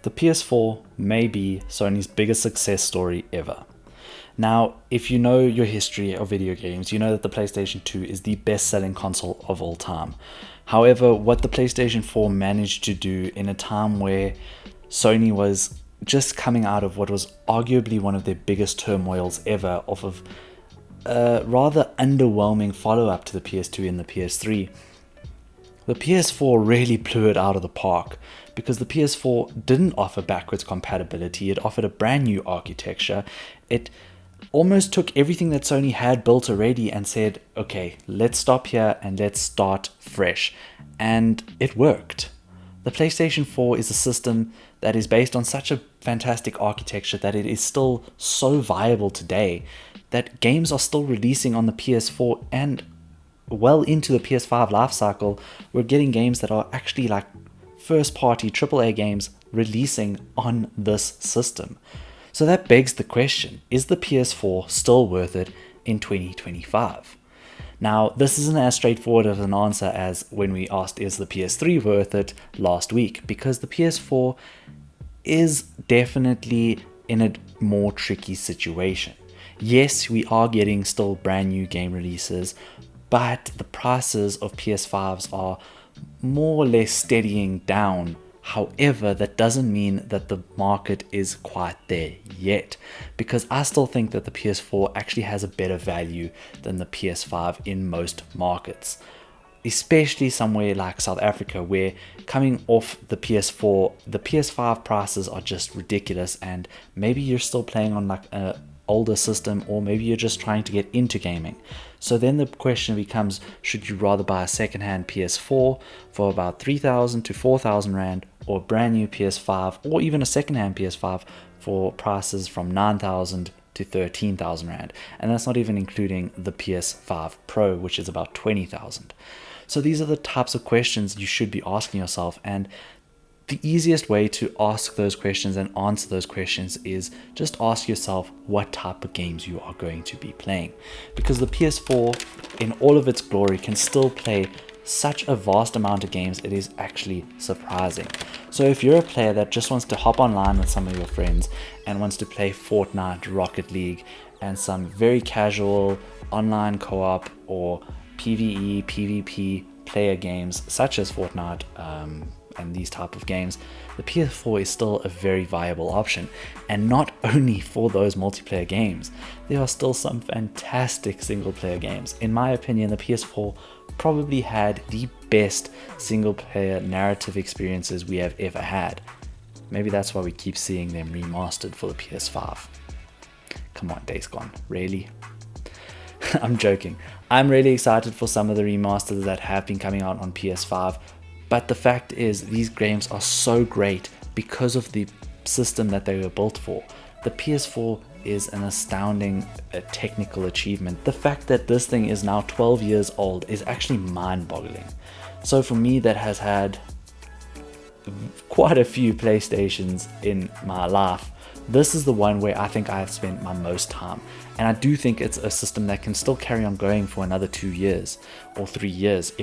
the PS4 may be Sony's biggest success story ever. Now, if you know your history of video games, you know that the PlayStation 2 is the best-selling console of all time. However, what the PlayStation 4 managed to do in a time where Sony was just coming out of what was arguably one of their biggest turmoils ever off of a rather underwhelming follow-up to the PS2 and the PS3, the PS4 really blew it out of the park because the PS4 didn't offer backwards compatibility. It offered a brand new architecture. It almost took everything that Sony had built already and said, okay, let's stop here and let's start fresh. And it worked. The PlayStation 4 is a system that is based on such a fantastic architecture that it is still so viable today that games are still releasing on the PS4, and well into the PS5 life cycle, we're getting games that are actually like first party AAA games releasing on this system. So that begs the question, is the PS4 still worth it in 2025? Now, this isn't as straightforward of an answer as when we asked, is the PS3 worth it last week? Because the PS4 is definitely in a more tricky situation. Yes, we are getting still brand new game releases, but the prices of PS5s are more or less steadying down. However, that doesn't mean that the market is quite there yet, because I still think that the PS4 actually has a better value than the PS5 in most markets, especially somewhere like South Africa, where coming off the PS4, the PS5 prices are just ridiculous, and maybe you're still playing on like a older system, or maybe you're just trying to get into gaming. So then the question becomes, should you rather buy a second-hand PS4 for about 3,000 to 4,000 Rand, or a brand new PS5, or even a second-hand PS5 for prices from 9,000 to 13,000 Rand? And that's not even including the PS5 Pro, which is about 20,000. So these are the types of questions you should be asking yourself, and the easiest way to ask those questions and answer those questions is just ask yourself what type of games you are going to be playing. Because the PS4, in all of its glory, can still play such a vast amount of games, it is actually surprising. So if you're a player that just wants to hop online with some of your friends and wants to play Fortnite, Rocket League, and some very casual online co-op or PvE, PvP player games such as Fortnite, and these type of games, the PS4 is still a very viable option. And not only for those multiplayer games, there are still some fantastic single player games. In my opinion, the PS4 probably had the best single player narrative experiences we have ever had. Maybe that's why we keep seeing them remastered for the PS5. Come on, Days Gone, really? I'm joking. I'm really excited for some of the remasters that have been coming out on PS5. But the fact is, these games are so great because of the system that they were built for. The PS4 is an astounding technical achievement. The fact that this thing is now 12 years old is actually mind-boggling. So for me, that has had quite a few PlayStations in my life, this is the one where I think I have spent my most time. And I do think it's a system that can still carry on going for another 2 years or 3 years.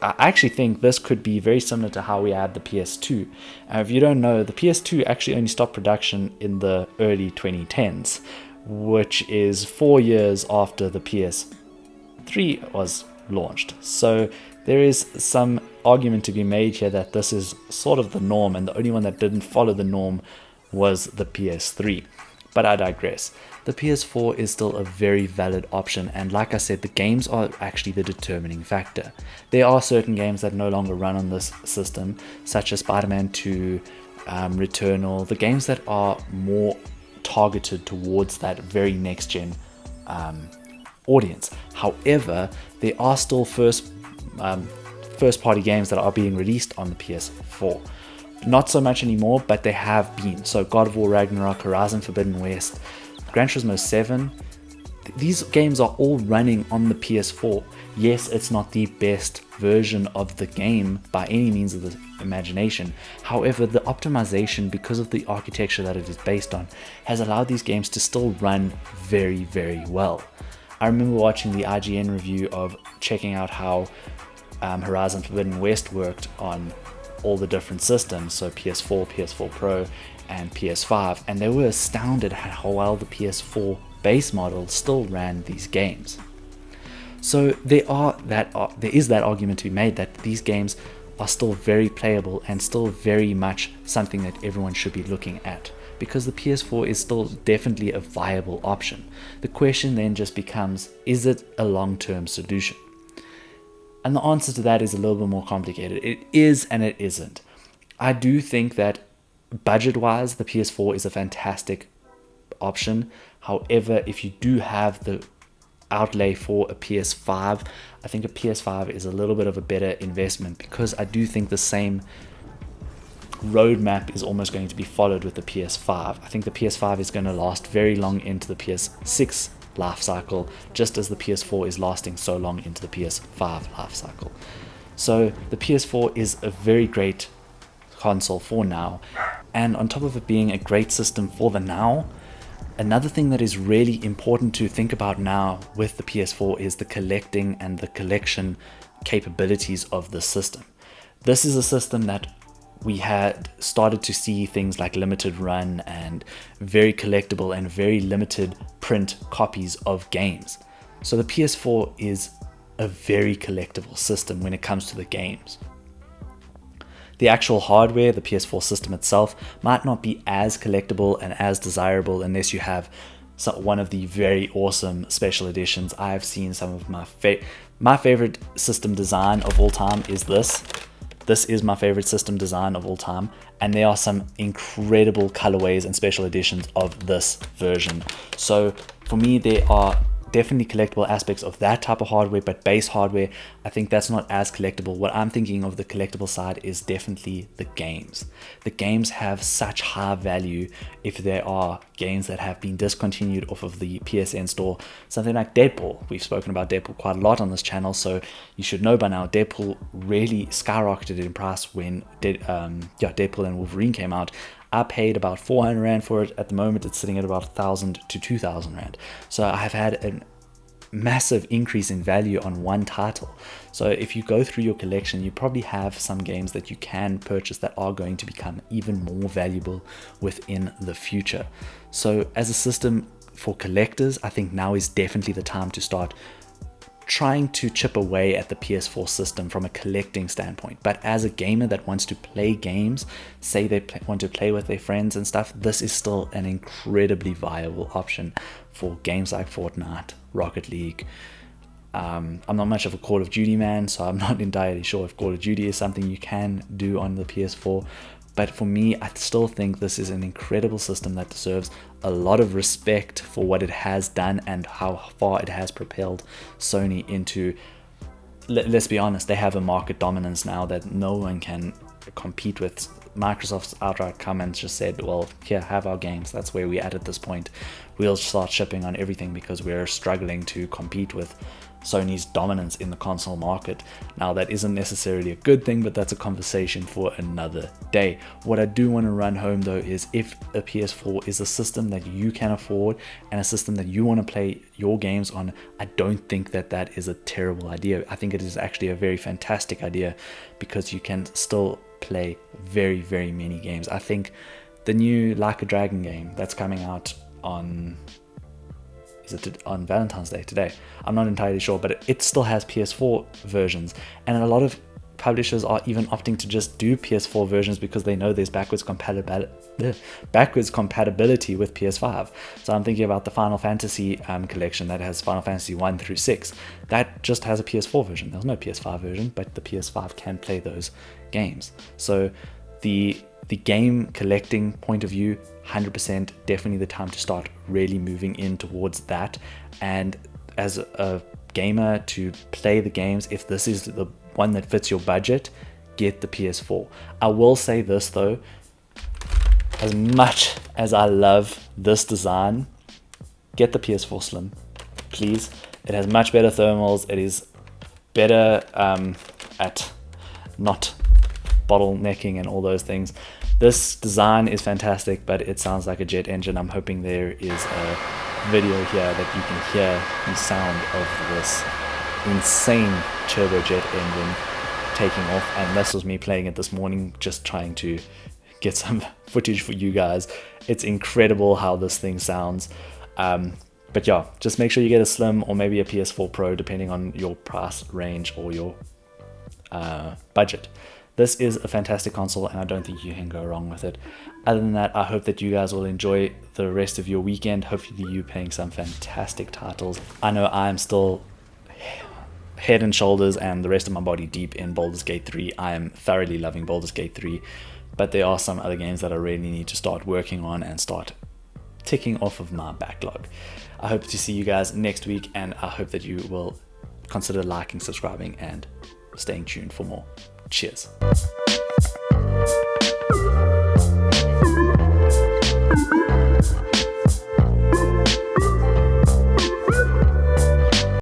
I actually think this could be very similar to how we had the PS2. If you don't know, the PS2 actually only stopped production in the early 2010s, which is 4 years after the PS3 was launched. So there is some argument to be made here that this is sort of the norm, and the only one that didn't follow the norm was the PS3. But I digress. The PS4 is still a very valid option, and like I said, the games are actually the determining factor. There are certain games that no longer run on this system, such as Spider-Man 2, Returnal, the games that are more targeted towards that very next-gen audience. However, there are still first-party games that are being released on the PS4. Not so much anymore, but they have been. So God of War Ragnarok, Horizon Forbidden West, Gran Turismo 7, these games are all running on the PS4. Yes, it's not the best version of the game by any means of the imagination. However, the optimization, because of the architecture that it is based on, has allowed these games to still run very, very well. I remember watching the IGN review of checking out how Horizon Forbidden West worked on all the different systems, so PS4, PS4 Pro, and PS5, and they were astounded at how well the PS4 base model still ran these games. So there is that argument to be made that these games are still very playable and still very much something that everyone should be looking at, because the PS4 is still definitely a viable option. The question then just becomes, is it a long-term solution? And the answer to that is a little bit more complicated. It is and it isn't. I do think that budget-wise, the PS4 is a fantastic option. However, if you do have the outlay for a PS5, I think a PS5 is a little bit of a better investment, because I do think the same roadmap is almost going to be followed with the PS5. I think the PS5 is going to last very long into the PS6 life cycle, just as the PS4 is lasting so long into the PS5 life cycle. So the PS4 is a very great console for now, and on top of it being a great system for the now, another thing that is really important to think about now with the PS4 is the collecting and the collection capabilities of the system. This is a system that we had started to see things like limited run and very collectible and very limited print copies of games. So the PS4 is a very collectible system when it comes to the games. The actual hardware, the PS4 system itself, might not be as collectible and as desirable unless you have one of the very awesome special editions. I have seen some of my favorite system design of all time is this. This is my favorite system design of all time, and there are some incredible colorways and special editions of this version. So for me, there are definitely collectible aspects of that type of hardware, but base hardware, I think that's not as collectible. What I'm thinking of the collectible side is definitely the games. The games have such high value if there are games that have been discontinued off of the PSN store. Something like Deadpool. We've spoken about Deadpool quite a lot on this channel, so you should know by now Deadpool really skyrocketed in price when Deadpool and Wolverine came out. I paid about 400 Rand for it. At the moment, it's sitting at about 1,000 to 2,000 Rand. So I have had a massive increase in value on one title. So if you go through your collection, you probably have some games that you can purchase that are going to become even more valuable within the future. So as a system for collectors, I think now is definitely the time to start trying to chip away at the PS4 system from a collecting standpoint. But as a gamer that wants to play games, say they want to play with their friends and stuff, this is still an incredibly viable option for games like Fortnite, Rocket League. I'm not much of a Call of Duty man, so I'm not entirely sure if Call of Duty is something you can do on the PS4. But for me, I still think this is an incredible system that deserves a lot of respect for what it has done and how far it has propelled Sony into, let's be honest, they have a market dominance now that no one can compete with. Microsoft's outright comments just said, well, here, have our games. That's where we're at this point. We'll start shipping on everything because we're struggling to compete with Sony's dominance in the console market. Now, that isn't necessarily a good thing, but that's a conversation for another day. What I do want to run home though is, if a PS4 is a system that you can afford and a system that you want to play your games on, I don't think that that is a terrible idea. I think it is actually a very fantastic idea, because you can still play very, very many games. I think the new Like a Dragon game that's coming out on Valentine's Day today, I'm not entirely sure, but it still has PS4 versions, and a lot of publishers are even opting to just do PS4 versions because they know there's backwards compatibility with PS5. So I'm thinking about the Final Fantasy collection that has Final Fantasy 1 through 6. That just has a PS4 version. There's no PS5 version, but the PS5 can play those games. So the game collecting point of view, 100% definitely the time to start really moving in towards that. And as a gamer to play the games, if this is the one that fits your budget, get the PS4. I will say this though, as much as I love this design, get the PS4 Slim, please. It has much better thermals. It is better at not bottlenecking and all those things. This design is fantastic, but it sounds like a jet engine. I'm hoping there is a video here that you can hear the sound of this insane turbojet engine. taking off, and this was me playing it this morning, just trying to get some footage for you guys. It's incredible how this thing sounds. But yeah, just make sure you get a Slim or maybe a PS4 Pro, depending on your price range or your budget. This is a fantastic console, and I don't think you can go wrong with it. Other than that, I hope that you guys will enjoy the rest of your weekend. Hopefully you're playing some fantastic titles. I know I'm still head and shoulders and the rest of my body deep in Baldur's Gate 3. I am thoroughly loving Baldur's Gate 3, but there are some other games that I really need to start working on and start ticking off of my backlog. I hope to see you guys next week, and I hope that you will consider liking, subscribing, and staying tuned for more. Cheers.